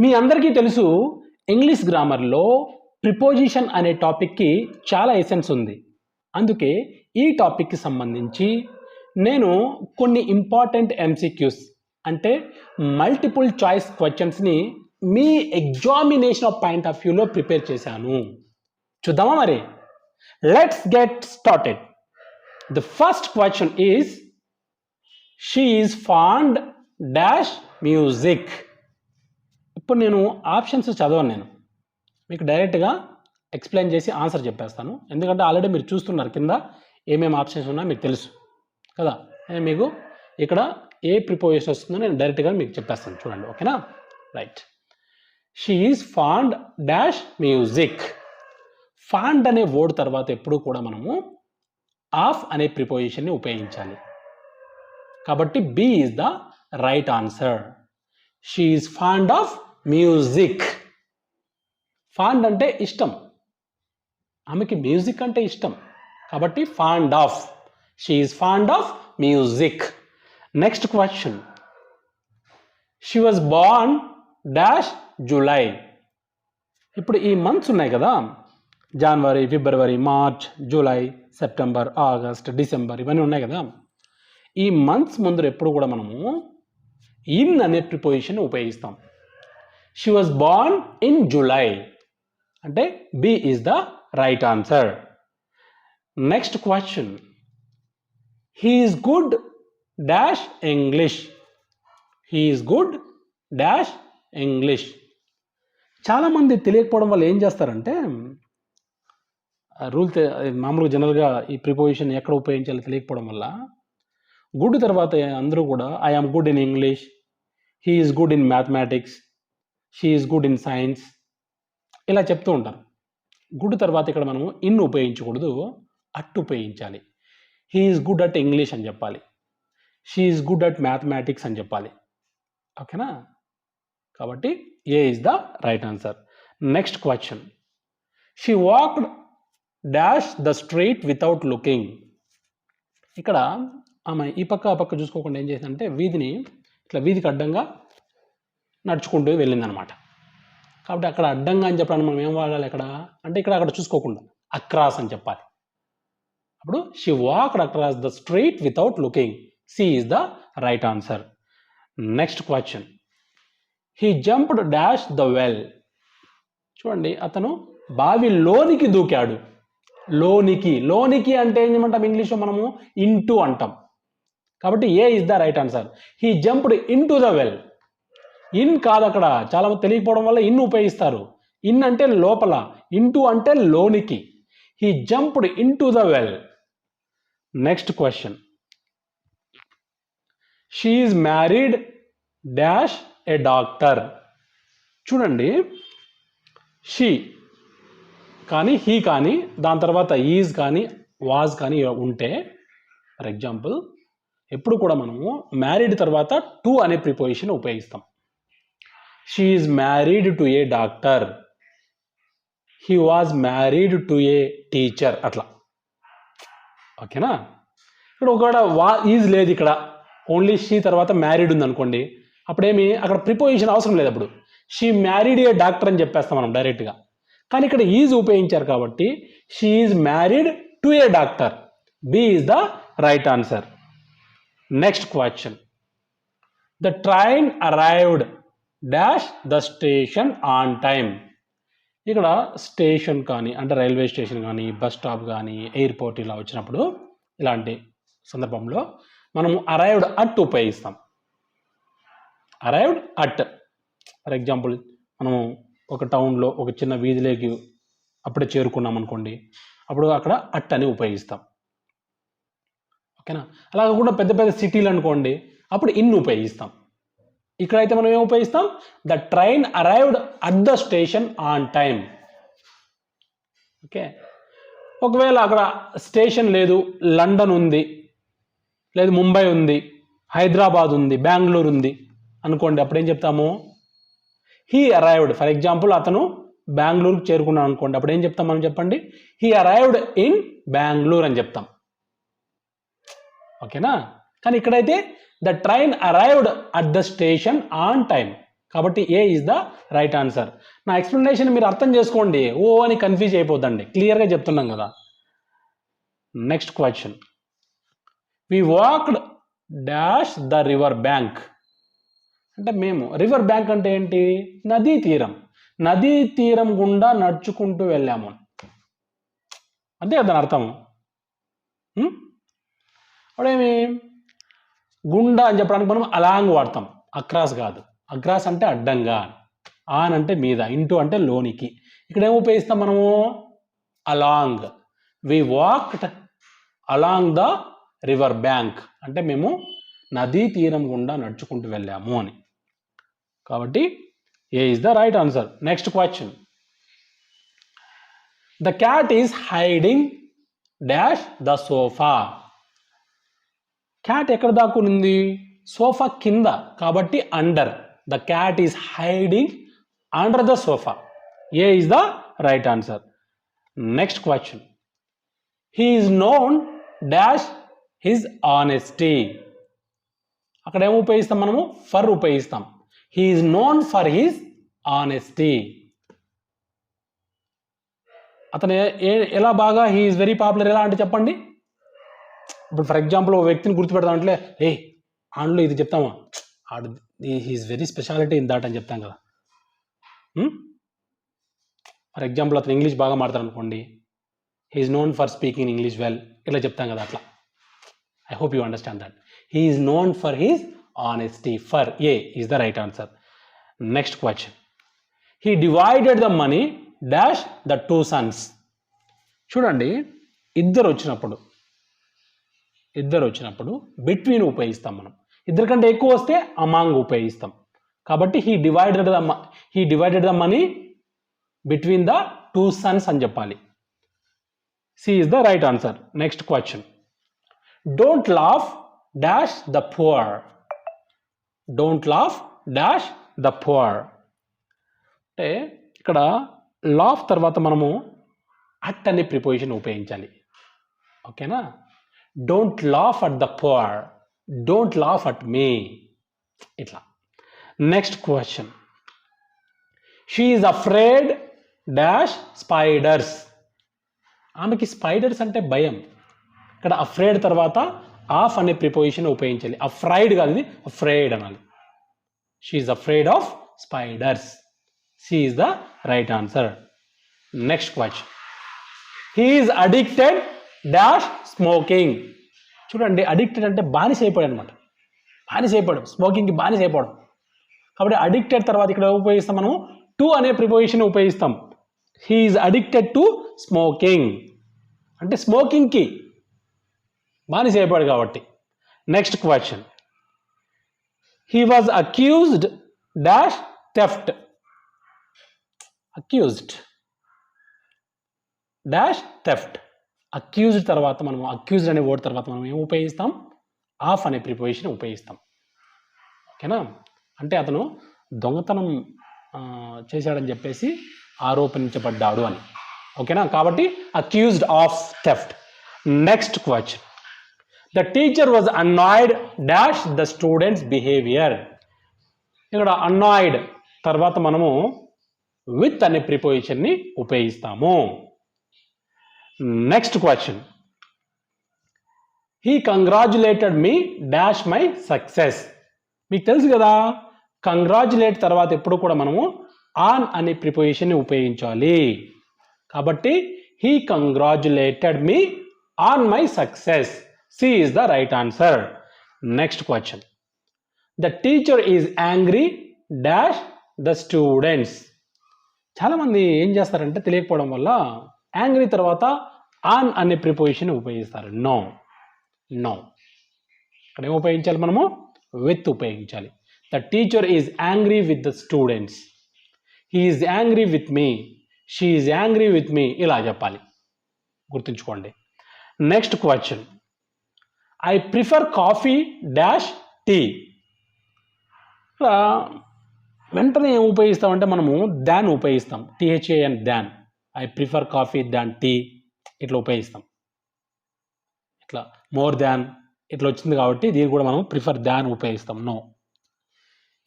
మీ అందరికీ తెలుసు English గ్రామర్లో preposition అనే టాపిక్కి చాలా ఎసెన్స్ ఉంది. అందుకే ఈ టాపిక్కి సంబంధించి నేను కొన్ని ఇంపార్టెంట్ ఎంసీక్యూస్ అంటే మల్టిపుల్ చాయిస్ క్వశ్చన్స్ని మీ ఎగ్జామినేషన్ పాయింట్ ఆఫ్ వ్యూలో ప్రిపేర్ చేశాను. చూద్దామా మరి? Let's get started. The first question is she is fond dash music. ఇప్పుడు నేను ఆప్షన్స్ చదవను, నేను మీకు డైరెక్ట్గా ఎక్స్ప్లెయిన్ చేసి ఆన్సర్ చెప్పేస్తాను. ఎందుకంటే ఆల్రెడీ మీరు చూస్తున్నారు కింద ఏమేమి ఆప్షన్స్ ఉన్నాయో మీకు తెలుసు కదా. నేను మీకు ఇక్కడ ఏ ప్రిపోజిషన్ వస్తుందో నేను డైరెక్ట్గా మీకు చెప్పేస్తాను, చూడండి. ఓకేనా? Right. She is fond dash music. Fond అనే వర్డ్ తర్వాత ఎప్పుడు కూడా మనము ఆఫ్ అనే ప్రిపోజిషన్ని ఉపయోగించాలి. కాబట్టి B is the right answer. She is fond of music. Fond అంటే ఇష్టం, ఆమెకి మ్యూజిక్ అంటే ఇష్టం కాబట్టి fond of. She is fond of music. Next question, she was born dash July. ఇప్పుడు ఈ మంత్స్ ఉన్నాయి కదా, జనవరి, ఫిబ్రవరి, March, July, September, August, December, ఇవన్నీ ఉన్నాయి కదా. ఈ మంత్స్ ముందు ఎప్పుడు కూడా మనము ఇన్ అనే ప్రిపోజిషన్ ఉపయోగిస్తాం. She was born in July అంటే B is the right answer. Next question, he is good dash English. He is good dash English. చాలామంది తెలియకపోవడం వల్ల ఏం చేస్తారంటే, రూల్ మామూలుగా జనరల్గా ఈ ప్రిపోజిషన్ ఎక్కడ ఉపయోగించాలో తెలియకపోవడం వల్ల గుడ్ తర్వాత అందరూ కూడా I am good in English, he is good in mathematics, she is good in science ఇలా చెప్తూ ఉంటారు. గుడ్ తర్వాత ఇక్కడ మనము ఇన్ ఉపయోగించకూడదు, అట్ ఉపయోగించాలి. He is good at English అని చెప్పాలి, she is good at mathematics అని చెప్పాలి. ఓకేనా? కాబట్టి A is the right answer. Next question, she walked dash the street without looking. ఇక్కడ ఆమె ఈ పక్క ఆ పక్క చూసుకోకుండా ఏం చేసిందంటే వీధిని ఇట్లా వీధికి అడ్డంగా నడుచుకుంటూ వెళ్ళిందనమాట. కాబట్టి అక్కడ అడ్డంగా అని చెప్పడానికి మనం ఏం వాడాలి అక్కడ అంటే, ఇక్కడ అక్కడ చూసుకోకుండా అక్రాస్ అని చెప్పాలి. అప్పుడు she walked across the street without looking. C is the right answer. Next question, he jumped dash the well. చూడండి, అతను బావిలోనికి దూకాడు. లోనికి, లోనికి అంటే ఏం చేయమంటాం ఇంగ్లీష్లో మనము ఇంటూ అంటాం. కాబట్టి A is the right answer. He jumped into the well. In కాదు, అక్కడ చాలా మంది తెలియకపోవడం వల్ల ఇన్ ఉపయోగిస్తారు. ఇన్ అంటే లోపల, ఇంటూ అంటే లోనికి. He jumped into the well. Next question, she is married dash A doctor. చూడండి, షీ కానీ హీ కానీ దాని తర్వాత ఈజ్ కానీ వాజ్ కానీ ఉంటే, ఫర్ ఎగ్జాంపుల్ ఎప్పుడు కూడా మనము మ్యారీడ్ తర్వాత టు అనే ప్రిపోజిషన్ ఉపయోగిస్తాం. She is married to a doctor, he was married to A teacher, అట్లా. ఓకేనా? ఇక్కడ ఒకవేళ ఈజ్ లేదు, ఇక్కడ ఓన్లీ షీ తర్వాత మ్యారీడ్ ఉంది అనుకోండి, అప్పుడేమి అక్కడ ప్రిపోజిషన్ అవసరం లేదు. అప్పుడు షీ మ్యారీడ్ ఏ డాక్టర్ అని చెప్పేస్తాం మనం డైరెక్ట్గా. కానీ ఇక్కడ ఈజ్ ఉపయోగించారు కాబట్టి she is married to a doctor. B is the right answer. Next question, the train arrived dash the station on time. ఇక్కడ స్టేషన్ కానీ అంటే రైల్వే స్టేషన్ కానీ బస్ స్టాప్ కానీ ఎయిర్పోర్ట్ ఇలా వచ్చినప్పుడు, ఇలాంటి సందర్భంలో మనము అరైవ్డ్ అట్ ఉపయోగిస్తాం. Arrived at. ఫర్ ఎగ్జాంపుల్ మనము ఒక టౌన్లో ఒక చిన్న వీధిలోకి అప్పుడే చేరుకున్నాం అనుకోండి, అప్పుడు అక్కడ అట్ అని ఉపయోగిస్తాం. ఓకేనా? అలా కాకుండా పెద్ద పెద్ద సిటీలు అనుకోండి, అప్పుడు ఇన్ ఉపయోగిస్తాం. ఇక్కడైతే మనం ఏం ఉపయోగిస్తాం? The train arrived at the station on time. Okay. ఒకవేళ అక్కడ స్టేషన్ లేదు, లండన్ ఉంది, లేదు ముంబై ఉంది, హైదరాబాద్ ఉంది, బెంగళూరు ఉంది అనుకోండి, అప్పుడు ఏం చెప్తాము? He arrived. ఫర్ ఎగ్జాంపుల్ అతను బెంగళూరుకి చేరుకున్నాను అనుకోండి, అప్పుడు ఏం చెప్తాం మనం చెప్పండి? హీ అరైవ్డ్ ఇన్ బెంగళూరు అని చెప్తాం. ఓకేనా? కానీ ఇక్కడైతే the train arrived at the station on time. కాబట్టి A is the right answer. నా ఎక్స్ప్లెనేషన్ మీరు అర్థం చేసుకోండి, ఓ అని కన్ఫ్యూజ్ అయిపోద్దండి, క్లియర్గా చెప్తున్నాం కదా. Next question, we walked dash the river bank. అంటే మేము రివర్ బ్యాంక్ అంటే ఏంటి? నదీ తీరం. నదీ తీరం గుండా నడుచుకుంటూ వెళ్ళాము అంతే కదా అర్థం. అప్పుడేమి గుండా అని చెప్పడానికి మనం అలాంగ్ వాడతాం, అక్రాస్ కాదు. అక్రాస్ అంటే అడ్డంగా, ఆన్ అంటే మీద, ఇంటూ అంటే లోనికి. ఇక్కడ ఏమి ఉపయోగిస్తాం మనము? Along. We walked along the river bank అంటే మేము నదీ తీరం గుండా నడుచుకుంటూ వెళ్ళాము అని. కాబట్టి A is the right answer. Next question, the cat is hiding dash the sofa. Cat ఎక్కడ దాక్కునింది? సోఫా కింద, కాబట్టి under. The cat is hiding under the sofa. A is the right answer. Next question, he is known dash his honesty. అక్కడ ఏమి ఉపయోగిస్తాం మనము? For ఉపయోగిస్తాం. He is known for his honesty. అతను ఎలా బాగా హీ ఈజ్ వెరీ పాపులర్ ఎలా అంటే చెప్పండి. ఇప్పుడు ఫర్ ఎగ్జాంపుల్ ఒక వ్యక్తిని గుర్తుపెడతాం అంటే, ఏ ఆన్లో ఇది చెప్తామా, ఆడు he is very speciality in that అని చెప్తాం కదా. ఫర్ ఎగ్జాంపుల్ అతను ఇంగ్లీష్ బాగా మాట్లాడతారు అనుకోండి, he is known for speaking English well, ఇట్లా చెప్తాం కదా అట్లా. I hope you understand that. He is known for his honesty. For a is the right answer. Next question, he divided the money dash the two Sons. చూడండి, ఇద్దరు వచ్చినప్పుడు between ఉపయోగిస్తాం మనం. ఇద్దరు కంటే ఎక్కువ వస్తే అమాంగ్ ఉపయోగిస్తాం. కాబట్టి he divided the money between the two sons అని చెప్పాలి. C is the right answer. Next question, don't laugh dash the poor. Don't laugh dash the poor అంటే ఇక్కడ లాఫ్ తర్వాత మనము అట్ అనే ప్రిపోజిషన్ ఉపయోగించాలి. ఓకేనా? Don't laugh at the poor, don't laugh at me, ఇట్లా. Next question, she is afraid dash spiders. ఆమెకి spiders అంటే భయం. ఇక్కడ అఫ్రేడ్ తర్వాత ఆఫ్ అనే ప్రిపోజిషన్ ఉపయోగించాలి. అఫ్రైడ్ కాదు, ఇది అఫ్రేడ్ అనాలి. She is afraid of spiders. C is the right answer. Next question, he is addicted dash smoking. చూడండి, అడిక్టెడ్ అంటే బానిస అయిపోయాడు అనమాట. బానిస అయిపోవడం, స్మోకింగ్కి బానిస అయిపోవడం. కాబట్టి అడిక్టెడ్ తర్వాత ఇక్కడ ఉపయోగిస్తాం మనము టు అనే ప్రిపోజిషన్ ఉపయోగిస్తాం. He is addicted to smoking అంటే స్మోకింగ్కి బానిస అయిపోయాడు కాబట్టి. Next question, he was accused dash theft. Accused dash theft. Accused తర్వాత మనము అక్యూజ్డ్ అనే వర్డ్ తర్వాత మనం ఏం ఉపయోగిస్తాం? ఆఫ్ అనే ప్రిపోజిషన్ ఉపయోగిస్తాం. ఓకేనా? అంటే అతను దొంగతనం చేశాడని చెప్పేసి ఆరోపించబడ్డాడు అని. ఓకేనా? కాబట్టి accused of theft. Next question, the teacher was అన్నాయిడ్ dash the students behaviour. ఇక్కడ అన్నాయిడ్ తర్వాత మనము విత్ అనే ప్రిపోజిషన్ని ఉపయోగిస్తాము. Next question, he congratulated me dash my success. మీకు తెలుసు కదా, కంగ్రాచులేట్ తర్వాత ఎప్పుడు కూడా మనము ఆన్ అనే ప్రిపోజిషన్ని ఉపయోగించాలి. కాబట్టి he congratulated me on my success. C is the right answer. Next question, the teacher is angry dash the students. చాలామంది ఏం చేస్తారంటే తెలియకపోవడం వల్ల యాంగ్రీ తర్వాత ఆన్ అనే ప్రిపోజిషన్ ఉపయోగిస్తారు. నో, ఇక్కడ ఏం ఉపయోగించాలి మనము? విత్ ఉపయోగించాలి. The teacher is angry with the students. He is angry with me, she is angry with me, ఇలా చెప్పాలి. గుర్తుంచుకోండి. Next question, I prefer coffee dash tea. ఇక్కడ వెంటనే ఏం ఉపయోగిస్తామంటే మనము దాన్ ఉపయోగిస్తాం. THAN than. I prefer coffee than tea, ఇట్లా ఉపయోగిస్తాం. ఇట్లా మోర్ దాన్ ఇట్లా వచ్చింది కాబట్టి దీన్ని కూడా మనం ప్రిఫర్ దాన్ ఉపయోగిస్తాం. నో,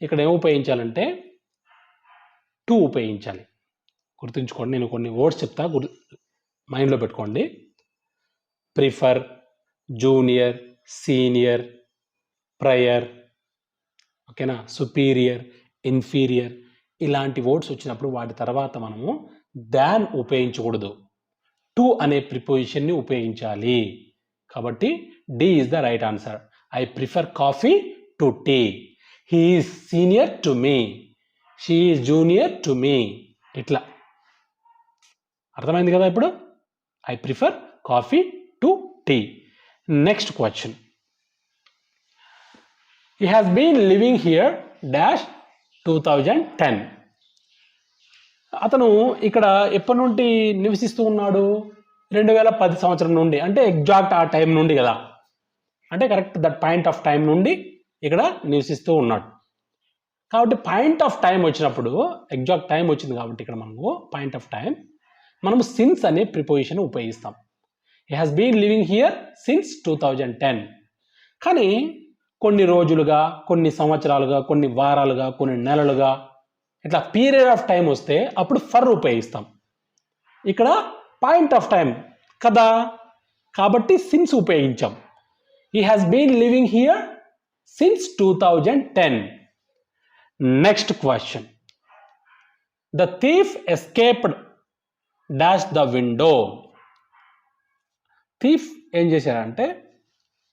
ఇక్కడ ఏం ఉపయోగించాలంటే టు ఉపయోగించాలి. గుర్తుంచుకోండి, నేను కొన్ని వర్డ్స్ చెప్తా, మైండ్లో పెట్టుకోండి. ప్రిఫర్, జూనియర్, సీనియర్, ప్రయర్, ఓకేనా, సుపీరియర్, ఇన్ఫీరియర్, ఇలాంటి వర్డ్స్ వచ్చినప్పుడు వాటి తర్వాత మనము దాన్ ఉపయోగించకూడదు, టు అనే ప్రిపోజిషన్ని ఉపయోగించాలి. కాబట్టి D is the right answer. I prefer coffee to tea. He is senior to me. She is junior to me. ఇట్లా అర్థమైంది కదా ఇప్పుడు? I prefer coffee to tea. Next question. He has been living here dash 2010. అతను ఇక్కడ ఎప్పటి నుండి నివసిస్తూ ఉన్నాడు? 2010 సంవత్సరం నుండి, అంటే ఎగ్జాక్ట్ ఆ టైం నుండి కదా, అంటే correct that point of time నుండి ఇక్కడ నివసిస్తూ ఉన్నాడు. కాబట్టి పాయింట్ ఆఫ్ టైం వచ్చినప్పుడు, ఎగ్జాక్ట్ టైం వచ్చింది కాబట్టి ఇక్కడ మనము పాయింట్ ఆఫ్ టైం మనము సిన్స్ అనే ప్రిపోజిషన్ ఉపయోగిస్తాం. He has been living here since 2010. కానీ కొన్ని రోజులుగా, కొన్ని సంవత్సరాలుగా, కొన్ని వారాలుగా, కొన్ని నెలలుగా, ఇట్లా పీరియడ్ ఆఫ్ టైం వస్తే అప్పుడు ఫర్ ఉపయోగిస్తాం. ఇక్కడ పాయింట్ ఆఫ్ టైం కదా, కాబట్టి సిన్స్ ఉపయోగించాం. He has been living here since 2010. Next question. The thief escaped dash the window. Thief ఏం చేశారంటే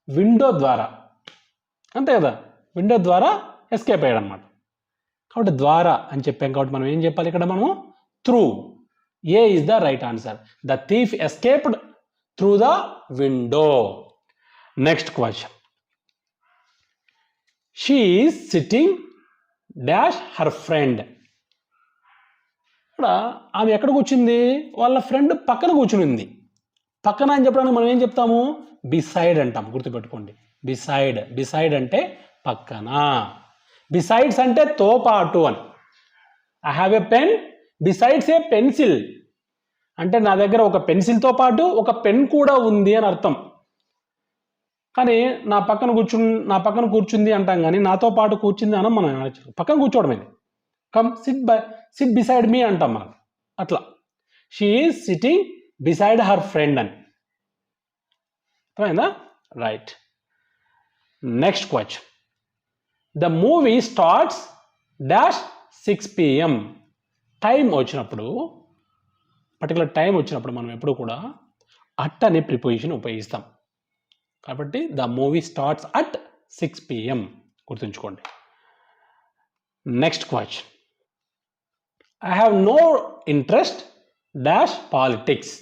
విండో ద్వారా, అంతే కదా, విండో ద్వారా ఎస్కేప్ అయ్యాడు అనమాట. కాబట్టి ద్వారా అని చెప్పాం కాబట్టి మనం ఏం చెప్పాలి ఇక్కడ? మనము through. A is the right answer. The thief escaped through the window. Next question. She is sitting dash her friend. ఇక్కడ ఆమె ఎక్కడ కూర్చుంది? వాళ్ళ ఫ్రెండ్ పక్కన కూర్చునింది. పక్కన అని చెప్పడానికి మనం ఏం చెప్తాము? బిసైడ్ అంటాం. గుర్తుపెట్టుకోండి, బిసైడ్. బిసైడ్ అంటే పక్కన. బిసైడ్స్ అంటే తో పాటు అని. I have a pen besides A pencil అంటే నా దగ్గర ఒక పెన్సిల్తో పాటు ఒక పెన్ కూడా ఉంది అని అర్థం. కానీ నా పక్కన కూర్చుంది అంటాం, కానీ నాతో పాటు కూర్చుంది అని మనం పక్కన కూర్చోవడం ఇది. కమ్ సిట్ బిసైడ్ మీ అంటాం మనం. అట్లా she is sitting beside her friend అని. అర్థమైందా? Right. Next question. The movie starts dash 6 PM. Time వచ్చినప్పుడు, పర్టికులర్ టైం వచ్చినప్పుడు మనం ఎప్పుడు కూడా అట్ అనే ప్రిపోజిషన్ ఉపయోగిస్తాం. కాబట్టి the movie starts at 6 PM. గుర్తుంచుకోండి. Next question. I have no interest dash politics.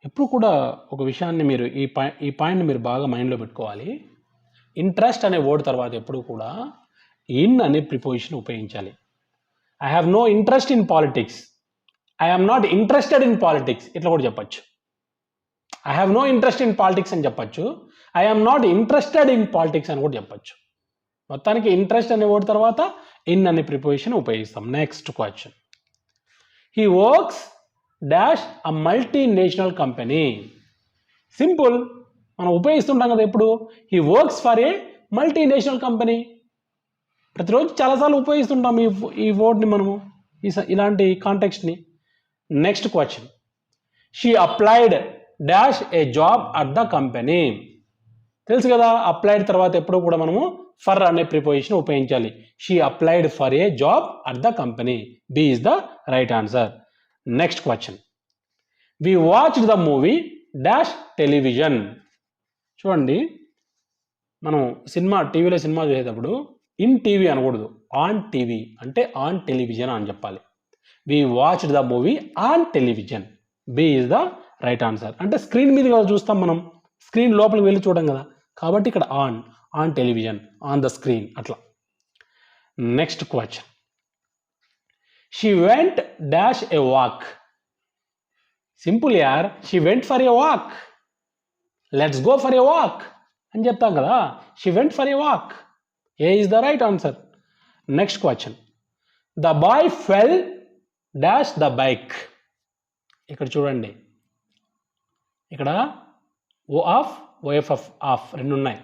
ఎప్పుడు కూడా ఒక విషయాన్ని మీరు ఈ పాయింట్ని మీరు బాగా మైండ్లో పెట్టుకోవాలి. ఇంట్రెస్ట్ అనే వర్డ్ తర్వాత ఎప్పుడు కూడా ఇన్ అనే ప్రిపోజిషన్ ఉపయోగించాలి. I have no interest in politics, I am not interested in politics, ఇట్లా కూడా చెప్పచ్చు. I have no interest in politics అని చెప్పచ్చు, I am not interested in politics అని కూడా చెప్పచ్చు. మొత్తానికి ఇంట్రెస్ట్ అనే వర్డ్ తర్వాత ఇన్ అనే ప్రిపోజిషన్ ఉపయోగిస్తాం. Next question. He works dash a multinational company. Simple, మనం ఉపయోగిస్తుంటాం కదా ఎప్పుడు. He works for a multinational company. ప్రతిరోజు చాలాసార్లు ఉపయోగిస్తుంటాం ఈ వర్డ్ని మనము, ఇలాంటి కాంటెక్స్ట్ని. Next question. She applied dash a job at the company. తెలుసు కదా, అప్లైడ్ తర్వాత ఎప్పుడు కూడా మనము ఫర్ అనే ప్రిపోజిషన్ ఉపయోగించాలి. She applied for a job at the company. B is the right answer. Next question. We watched the movie dash television. చూడండి, మనం టీవీలో సినిమా చూసేటప్పుడు ఇన్ టీవీ అనకూడదు, ఆన్ టీవీ అంటే ఆన్ టెలివిజన్ అని చెప్పాలి. We watched the movie on television. B is the right answer. అంటే స్క్రీన్ మీద కదా చూస్తాం మనం, స్క్రీన్ లోపలికి వెళ్ళి చూడం కదా, కాబట్టి ఇక్కడ on television, on the screen అట్లా. Next question. She went dash a walk. Simple యార్, she went for a walk. Let's go for a walk అని చెప్తాం కదా. She went for a walk. A is the right answer. Next question. The boy fell dash the bike. ఇక్కడ చూడండి, ఇక్కడ OFF of రెండు ఉన్నాయి.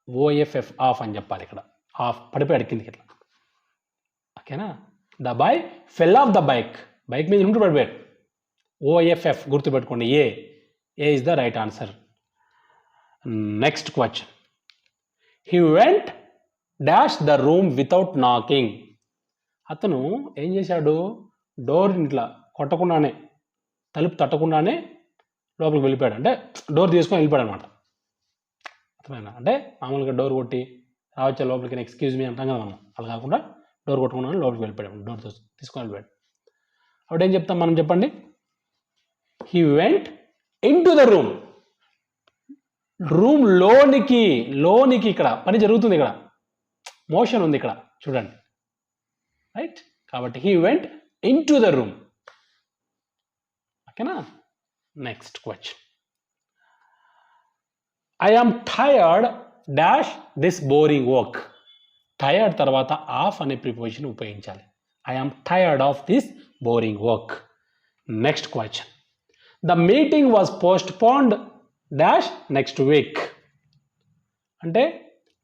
OFF of అని చెప్పాలి. ఇక్కడ ఆఫ్ పడిపోయాడు కిందికి ఇట్లా, ఓకేనా. The boy fell off the bike. Bike మీద ఉంటూ పడిపోయాడు. OFF గుర్తుపెట్టుకోండి. A is the right answer. Next question. He went dash the room without knocking. అతను ఏం చేశాడు, డోర్ ఇట్లా కొట్టకుండానే, తలుపు తట్టకుండానే లోపలికి వెళ్ళిపోయాడు. అంటే డోర్ తీసుకొని వెళ్ళిపోయాడు అనమాట. అర్థమైనా? అంటే మామూలుగా డోర్ కొట్టి రావచ్చా లోపలికి, ఎక్స్క్యూజ్ మీ అంటాం కదా మనం, అలా కాకుండా డోర్ కొట్టకుండా లోపలికి వెళ్ళిపోయాడు, డోర్ తీసుకొని వెళ్ళిపోయాడు. అప్పుడు ఏం చెప్తాం మనం, చెప్పండి. He went into the room. Room లోనికి ఇక్కడ పని జరుగుతుంది, ఇక్కడ మోషన్ ఉంది, ఇక్కడ చూడండి, రైట్. కాబట్టి he went into the room. ఓకేనా? Next question. I am tired dash this boring work. Tired తర్వాత ఆఫ్ అనే ప్రిపోజిషన్ ఉపయోగించాలి. I am tired of this boring work. Next question. The meeting was postponed dash next week. అంటే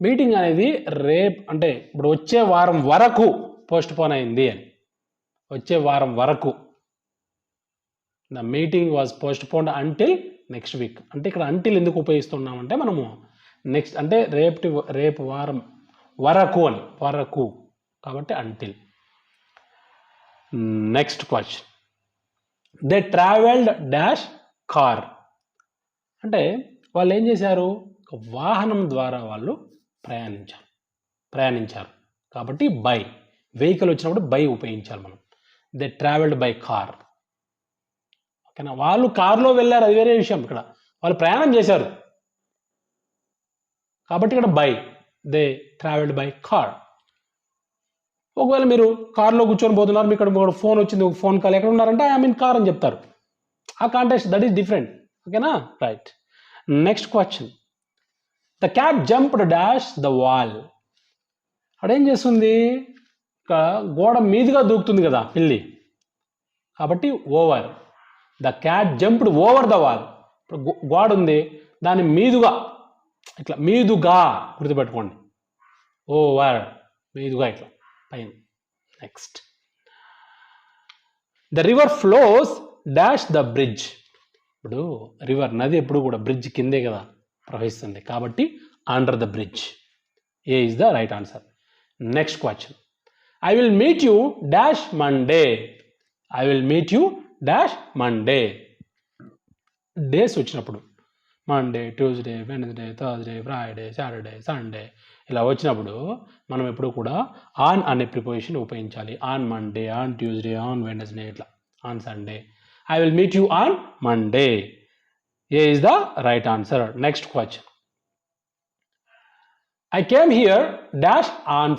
meeting అనేది రేపు, అంటే ఇప్పుడు వచ్చే వారం వరకు పోస్ట్పోన్ అయింది అని, వచ్చే వారం వరకు. The meeting was postponed until next week. అంటే ఇక్కడ అంటిల్ ఎందుకు ఉపయోగిస్తున్నామంటే మనము నెక్స్ట్ అంటే రేపు వారం వరకు అని, వరకు కాబట్టి until. Next question. They travelled dash car. అంటే వాళ్ళు ఏం చేశారు, ఒక వాహనం ద్వారా వాళ్ళు ప్రయాణించారు కాబట్టి బై, వెహికల్ వచ్చినప్పుడు బై ఉపయోగించాలి మనం. They travelled by car. ఓకేనా? వాళ్ళు కారులో వెళ్ళారు, అది వేరే విషయం. ఇక్కడ వాళ్ళు ప్రయాణం చేశారు కాబట్టి ఇక్కడ by, they travelled by car. ఒకవేళ మీరు కార్లో కూర్చొని పోతున్నారు, మీకు ఇక్కడ ఫోన్ వచ్చింది, ఫోన్ కాల్, ఎక్కడ ఉన్నారంటే ఐ మీన్ కార్ అని చెప్తారు. ఆ కాంటెక్స్ట్ దట్ ఈస్ డిఫరెంట్. ఓకేనా? Right. Next question. The cat jumped dash the wall. అదేం చేస్తుంది, ఇక గోడ మీదుగా దూకుతుంది కదా పిల్లి, కాబట్టి over. The cat jumped over the wall. ఇప్పుడు గోడ ఉంది, దాని మీదుగా, ఇట్లా మీదుగా గుర్తుపెట్టుకోండి, ఓవర్, మీదుగా ఇట్లా పైన. Next. The river flows dash the bridge. ఇప్పుడు రివర్, నది ఎప్పుడు కూడా బ్రిడ్జ్ కిందే కదా ప్రవహిస్తుంది కాబట్టి under the bridge. A is the right answer. Next question. I will meet you dash Monday. I will meet you dash Monday. Days వచ్చినప్పుడు Monday, Tuesday, Wednesday, Thursday, Friday, Saturday, Sunday ఇలా వచ్చినప్పుడు మనం ఎప్పుడు కూడా ఆన్ అనే preposition ఉపయోగించాలి. On Monday, on Tuesday, on Wednesday, ఇట్లా on Sunday. I will meet you on Monday. A is the right answer. Next question. I came here dash on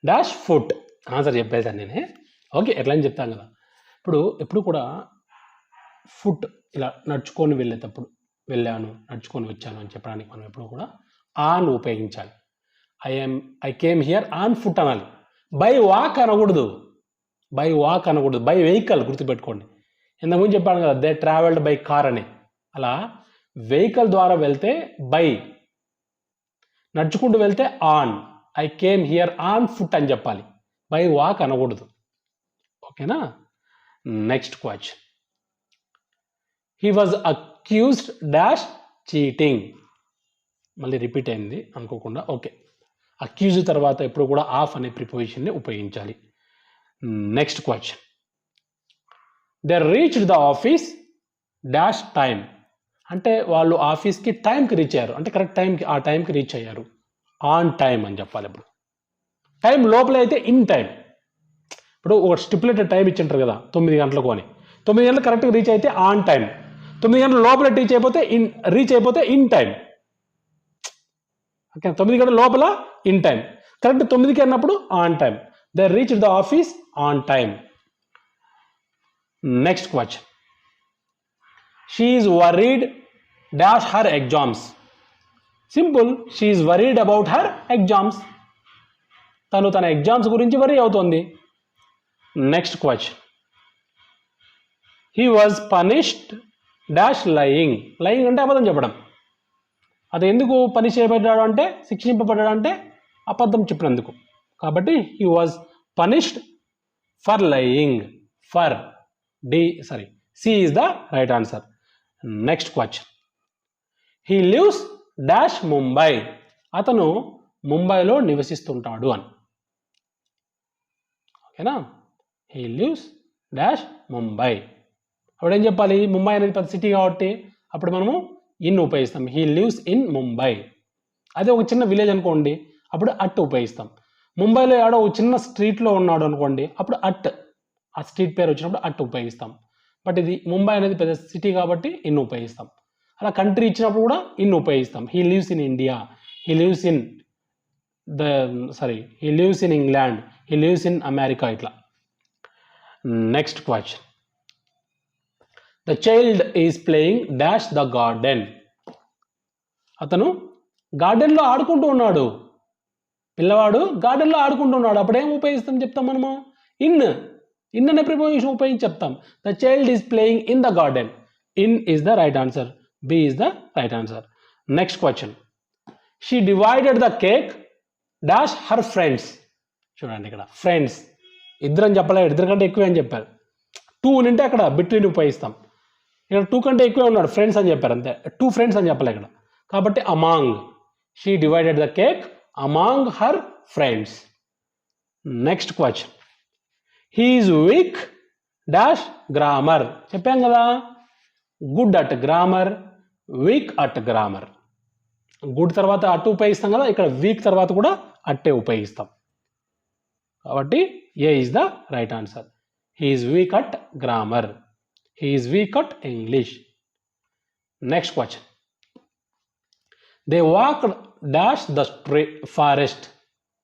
dash foot. Answer చెప్పేసాను నేనే. Okay, ఎట్లా అని చెప్తాను కదా. ఇప్పుడు ఎప్పుడు కూడా ఫుట్ ఇలా నడుచుకొని వెళ్ళేటప్పుడు, వెళ్ళాను, నడుచుకొని వచ్చాను అని చెప్పడానికి మనం ఎప్పుడు కూడా ఆన్ ఉపయోగించాలి. I came here on foot అనాలి. బై వాక్ అనకూడదు, బై వెహికల్ గుర్తుపెట్టుకోండి. ఇంతకుముందు చెప్పాను కదా, దే ట్రావెల్డ్ బై కార్ అని. అలా వెహికల్ ద్వారా వెళ్తే బై, నడుచుకుంటూ వెళ్తే on. I came here on foot అని చెప్పాలి, బై వాక్ అనకూడదు. ఓకేనా? Next question. He was accused dash cheating. మళ్ళీ రిపీట్ అయింది అనుకోకుండా. ఓకే, అక్యూజ్ తర్వాత ఎప్పుడు కూడా ఆఫ్ అనే ప్రిపోజిషన్ని ఉపయోగించాలి. Next question. They reached the office dash time. అంటే వాళ్ళు ఆఫీస్కి టైంకి రీచ్ అయ్యారు, అంటే కరెక్ట్ టైంకి, ఆ టైంకి రీచ్ అయ్యారు. ఆన్ టైం అని చెప్పాలి. ఇప్పుడు టైం లోపల అయితే ఇన్ టైం. ఇప్పుడు ఒక స్టిపులేటెడ్ టైం ఇచ్చింటారు కదా 9 గంటలకు అని, 9 గంటలకు కరెక్ట్గా రీచ్ అయితే ఆన్ టైం, 9 గంటల లోపల రీచ్ అయిపోతే ఇన్ టైం. ఓకే, 9 గంటల లోపల ఇన్ టైం, కరెక్ట్ 9కి అన్నప్పుడు on time. They reached the office on time. Next question. She is worried dash her exams. Simple. She is worried about her exams. తను తన exams గురించి worry అవుతోంది. Next question. He was punished dash lying. Lying అంటే అబద్ధం చెప్పడం. అది ఎందుకు punish చేయబడ్డాడు అంటే, శిక్షింపబడ్డాడు అంటే అబద్ధం చెప్పినందుకు. కాబట్టి he was punished for lying. For C is the right answer. Next question. He lives dash Mumbai. అతను ముంబైలో నివసిస్తుంటాడు అని. ఓకేనా? He lives dash Mumbai. అప్పుడు ఏం చెప్పాలి? ముంబై అనేది పెద్ద సిటీ కాబట్టి అప్పుడు మనము ఇన్ ఉపయోగిస్తాం. He lives in Mumbai. అదే ఒక చిన్న విలేజ్ అనుకోండి, అప్పుడు అట్ ఉపయోగిస్తాం. ముంబైలో ఆడో ఒక చిన్న స్ట్రీట్లో ఉన్నాడు అనుకోండి, అప్పుడు అట్, ఆ స్ట్రీట్ పేరు వచ్చినప్పుడు అట్ ఉపయోగిస్తాం. బట్ ఇది ముంబై అనేది పెద్ద సిటీ కాబట్టి ఇన్ ఉపయోగిస్తాం. అలా కంట్రీ ఇచ్చినప్పుడు కూడా ఇన్ ఉపయోగిస్తాం. He lives in India, he lives in he lives in England, he lives in America, ఇట్లా. Next question. The child is playing dash the garden. అతను గార్డెన్లో ఆడుకుంటూ ఉన్నాడు. పిల్లవాడు గార్డెన్లో ఆడుకుంటున్నాడు. అప్పుడు ఏం ఉపయోగిస్తాం చెప్తాం మనము? ఇన్ అనే ప్రిపోజిషన్ ఉపయోగించి చెప్తాం. The child is playing in the garden. In is the right answer. B is the right answer. Next question. She divided the cake dash her friends. చూడండి, ఇక్కడ ఫ్రెండ్స్ ఇద్దరని చెప్పలేదు, ఇద్దరు కంటే ఎక్కువ అని చెప్పారు. 2 ఉంటే అక్కడ బిట్వీన్ ఉపయోగిస్తాం. ఇక్కడ 2 కంటే ఎక్కువే ఉన్నాడు, ఫ్రెండ్స్ అని చెప్పారు అంతే. 2 ఫ్రెండ్స్ అని చెప్పలే ఇక్కడ, కాబట్టి among. She divided the cake among her friends. Next question. He is weak dash grammar. చెప్పాం కదా, good at grammar, weak at grammar. Good తర్వాత అట్ ఉపయోగిస్తాం కదా, ఇక్కడ వీక్ తర్వాత కూడా అట్టే ఉపయోగిస్తాం. కాబట్టి A is the right answer. He is weak at grammar, he is weak at English. Next question. They walk dash the forest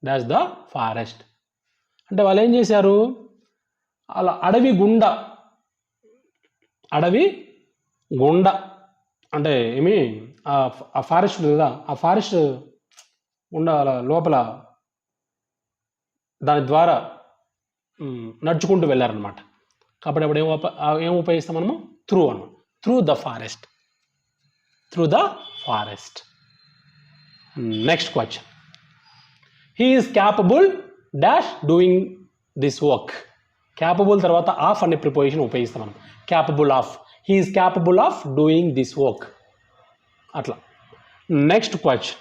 dash the forest. అంటే వాళ్ళు ఏం చేశారు? అలా అడవి గుండ అంటే ఏమి ఆ ఫారెస్ట్ కదా, ఆ ఫారెస్ట్ గుండా లోపల దాని ద్వారా నడుచుకుంటూ వెళ్ళారనమాట. కాబట్టి అప్పుడు ఏం ఉపయోగిస్తాం మనము? త్రూ అన్నమాట. Through the forest, through the forest. Next question. He is capable dash doing this work. Capable తర్వాత ఆఫ్ అనే ప్రిపోజిషన్ ఉపయోగిస్తాం మనం. Capable of, he is capable of doing this work, అట్లా. Next question.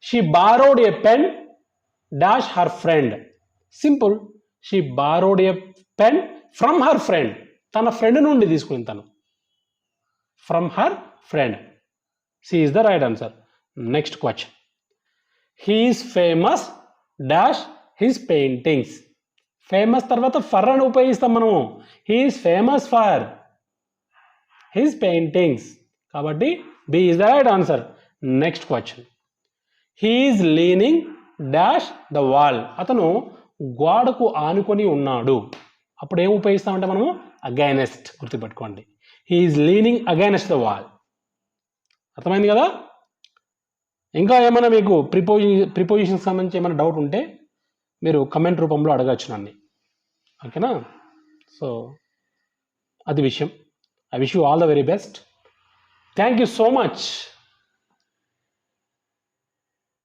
She borrowed a pen dash her friend. Simple. She borrowed a pen from her friend. తన friend నుండి తీసుకుని తను. From her friend. C is the right answer. Next question. He is famous dash his paintings. Famous తర్వాత for అని ఉపయోగిస్తాం మనము. He is famous for his paintings, కాబట్టి B is the right answer. Next question. He is leaning dash the wall. అతను గోడకు ఆనుకొని ఉన్నాడు. అప్పుడు ఏం ఉపయోగిస్తామంటే మనము అగైనెస్ట్. గుర్తుపెట్టుకోండి, he is leaning against the wall. అర్థమైంది కదా? ఇంకా ఏమైనా మీకు ప్రిపోజిషన్కి సంబంధించి ఏమైనా డౌట్ ఉంటే మీరు కమెంట్ రూపంలో అడగచ్చు నన్ను. ఓకేనా? సో అది విషయం. I wish you all the very best. Thank you so much.